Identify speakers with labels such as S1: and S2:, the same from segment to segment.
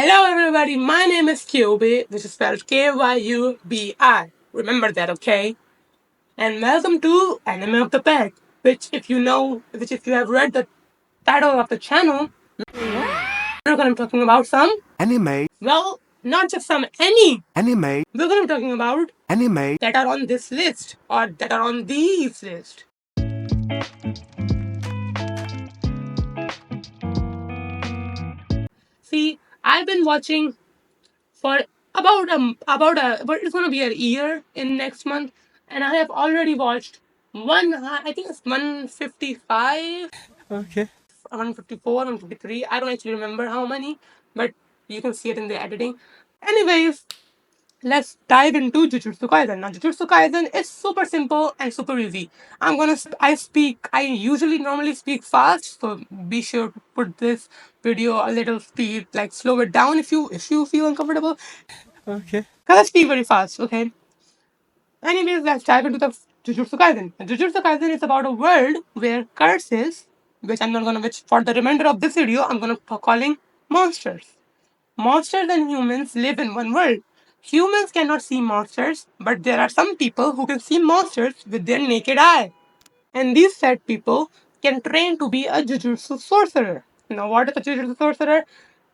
S1: Hello everybody, my name is Kyubi, which is spelled Kyubi. Remember that, okay? And welcome to Anime of the Peg, which if you have read the title of the channel, we're gonna be talking about some
S2: Anime,
S1: well, not just some any.
S2: anime,
S1: We're gonna be talking about
S2: anime,
S1: that are on this list or that are on these list. See, I've been watching for but it's gonna be a year in next month, and I have already watched I think it's 155,
S2: Okay.
S1: 154, 153. I don't actually remember how many, but you can see it in the editing. Anyways, let's dive into Jujutsu Kaisen. Now, Jujutsu Kaisen is super simple and super easy. I usually normally speak fast, so be sure to put this video a little speed, like slow it down if you feel uncomfortable.
S2: Okay.
S1: Cause I speak very fast, okay? Anyways, let's dive into the Jujutsu Kaisen. Jujutsu Kaisen is about a world where curses, which for the remainder of this video, I'm gonna calling monsters. Monsters and humans live in one world. Humans cannot see monsters, but there are some people who can see monsters with their naked eye. And these said people can train to be a Jujutsu sorcerer. Now, what is a Jujutsu sorcerer?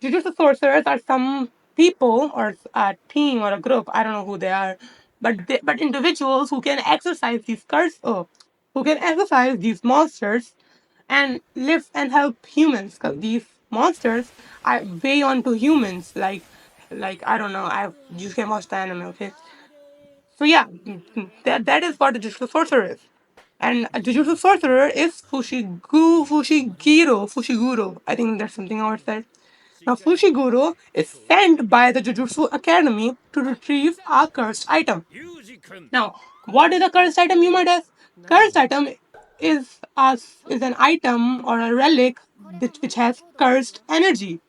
S1: Jujutsu sorcerers are some people or a team or a group. I don't know who they are, but individuals who can exercise who can exercise these monsters and live and help humans. Because these monsters are way onto humans. Like I don't know. You can watch the anime, okay? So yeah, that is what a Jujutsu sorcerer is. And a Jujutsu sorcerer is Fushiguro. I think that's something I would say. Now, Fushiguro is sent by the Jujutsu Academy to retrieve a cursed item. Now, what is a cursed item, you might ask? Cursed item is, is an item or a relic which has cursed energy.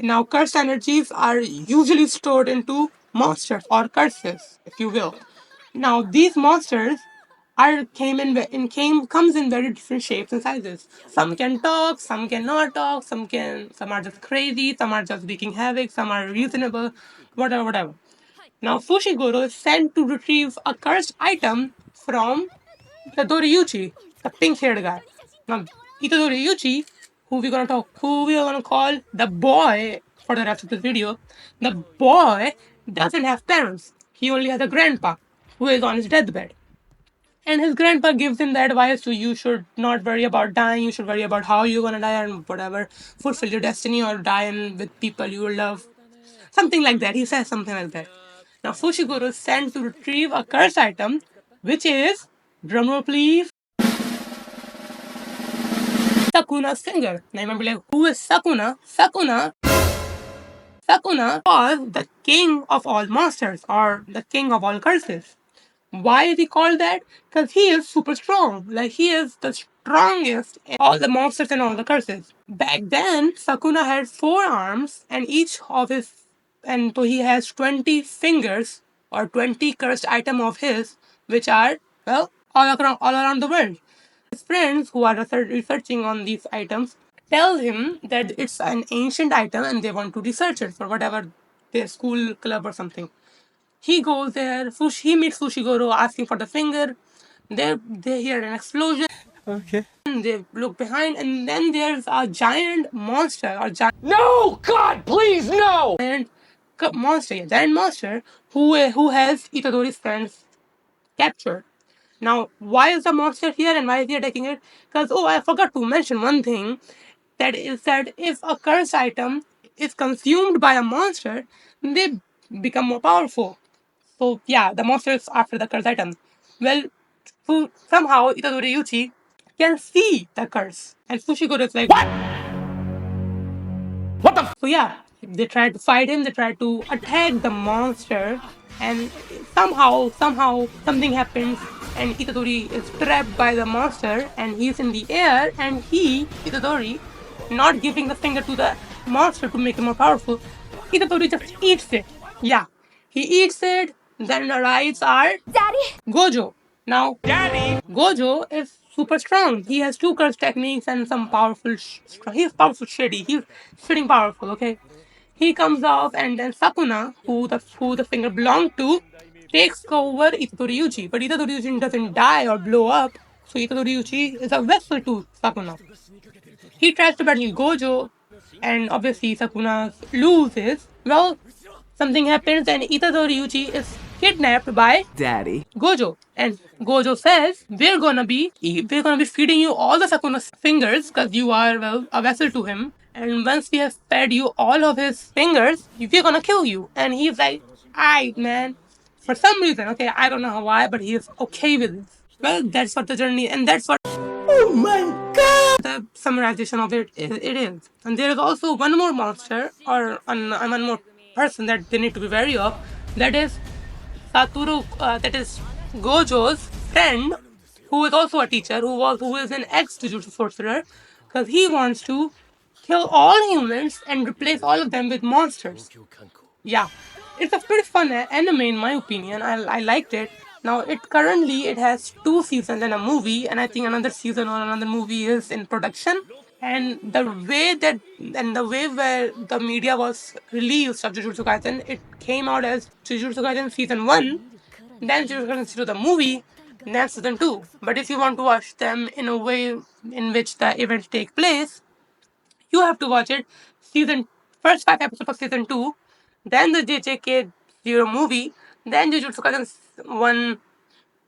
S1: Now, cursed energies are usually stored into monsters or curses, if you will. Now, these monsters are came in came comes in very different shapes and sizes. Some can talk, some cannot talk, some are just crazy, some are just wreaking havoc, some are reasonable, whatever. Now, Fushiguro is sent to retrieve a cursed item from Itadori Yuchi, the pink-haired guy. Now, Itadori Yuchi, who we gonna call the boy for the rest of this video. The boy doesn't have parents. He only has a grandpa who is on his deathbed. And his grandpa gives him the advice to you should not worry about dying, you should worry about how you're gonna die and whatever, fulfill your destiny or die with people you love. Something like that. He says something like that. Now Fushiguro is sent to retrieve a cursed item, which is, drumroll please, Sakuna's finger. Now remember, like, who is Sakuna? Sakuna was the king of all monsters or the king of all curses. Why is he called that? Because he is super strong. Like, he is the strongest in all the monsters and all the curses. Back then, Sakuna had 4 arms, and so he has 20 fingers or 20 cursed item of his, which are, well, all around the world. His friends who are researching on these items tell him that it's an ancient item and they want to research it for whatever their school club or something. He goes there. He meets Fushiguro asking for the finger. They hear an explosion.
S2: Okay.
S1: They look behind, and then there's a giant monster or
S2: No! God, please, no!
S1: giant monster who has Itadori's friends captured. Now, why is the monster here and why is he attacking it? Because, oh, I forgot to mention one thing, that is that if a cursed item is consumed by a monster, they become more powerful. So yeah, the monster is after the curse item. Well, somehow Itadori Yuchi can see the curse, and Fushiguro is like,
S2: What the f-
S1: so yeah, they try to fight him. They try to attack the monster, and somehow something happens, and Itadori is trapped by the monster, and he's in the air, and Itadori, not giving the finger to the monster to make him more powerful, Itadori just eats it. Yeah, he eats it. Then arrives our Gojo. Now, Gojo is super strong. He has 2 curse techniques and some powerful. He's powerful shitty. He's shitting powerful. Okay, He comes off, and then Sakuna, who the finger belonged to, takes over Itadori, but Itadori doesn't die or blow up, so Itadori is a vessel to Sakuna. He tries to battle Gojo, and obviously Sakuna loses. Well, something happens, and Itadori is kidnapped by
S2: Daddy.
S1: Gojo. And Gojo says, we're gonna be feeding you all the Sakuna's fingers because you are, well, a vessel to him. And once we have fed you all of his fingers, we're gonna kill you. And he's like, aight, man. For some reason, okay, I don't know why, but he is okay with it. Well, that's what the journey, and that's what the summarization of it is. And there is also one more monster, or one more person that they need to be wary of. That is Satoru, that is Gojo's friend, who is also a teacher, who is an ex-Jujutsu sorcerer, because he wants to kill all humans and replace all of them with monsters. Yeah, it's a pretty fun anime in my opinion. I liked it. Now it has 2 seasons and a movie, and I think another season or another movie is in production. And the way where the media was released of Jujutsu Kaisen, it came out as Jujutsu Kaisen season 1, then Jujutsu Kaisen season the movie, then season 2. But if you want to watch them in a way in which the events take place, you have to watch it season first 5 episodes of season 2, then the JJK Zero movie, then Jujutsu Kaisen 1,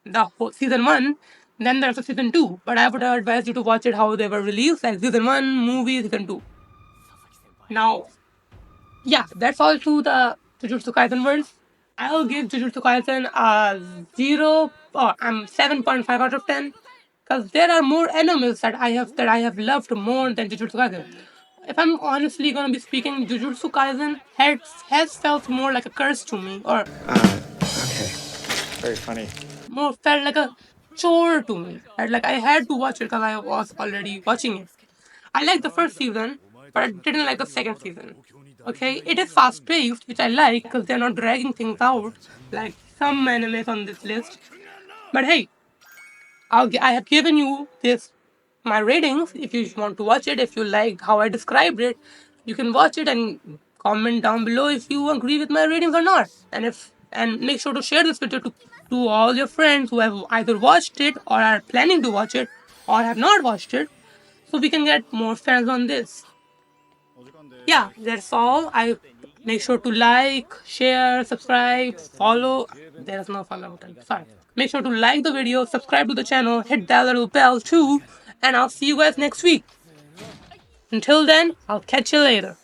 S1: the whole season 1, then there's a season 2. But I would advise you to watch it how they were released, like season 1, movie, season 2. Now, yeah, that's all to the Jujutsu Kaisen world. I'll give Jujutsu Kaisen a 7.5 out of 10, because there are more animes that I have loved more than Jujutsu Kaisen. If I'm honestly gonna be speaking, Jujutsu Kaisen has felt more like a curse to me, or
S2: Okay. Very funny.
S1: more felt like a chore to me. Like I had to watch it because I was already watching it. I liked the first season, but I didn't like the second season. Okay, it is fast paced, which I like because they're not dragging things out like some animes on this list. But hey, I have given you my ratings. If you want to watch it, if you like how I described it, you can watch it and comment down below if you agree with my ratings or not. And make sure to share this video to all your friends who have either watched it or are planning to watch it or have not watched it, so we can get more fans on this. Yeah, that's all. I make sure to like, share, subscribe, follow. There's no follow button. Sorry. Make sure to like the video, subscribe to the channel, hit that little bell too, and I'll see you guys next week. Until then, I'll catch you later.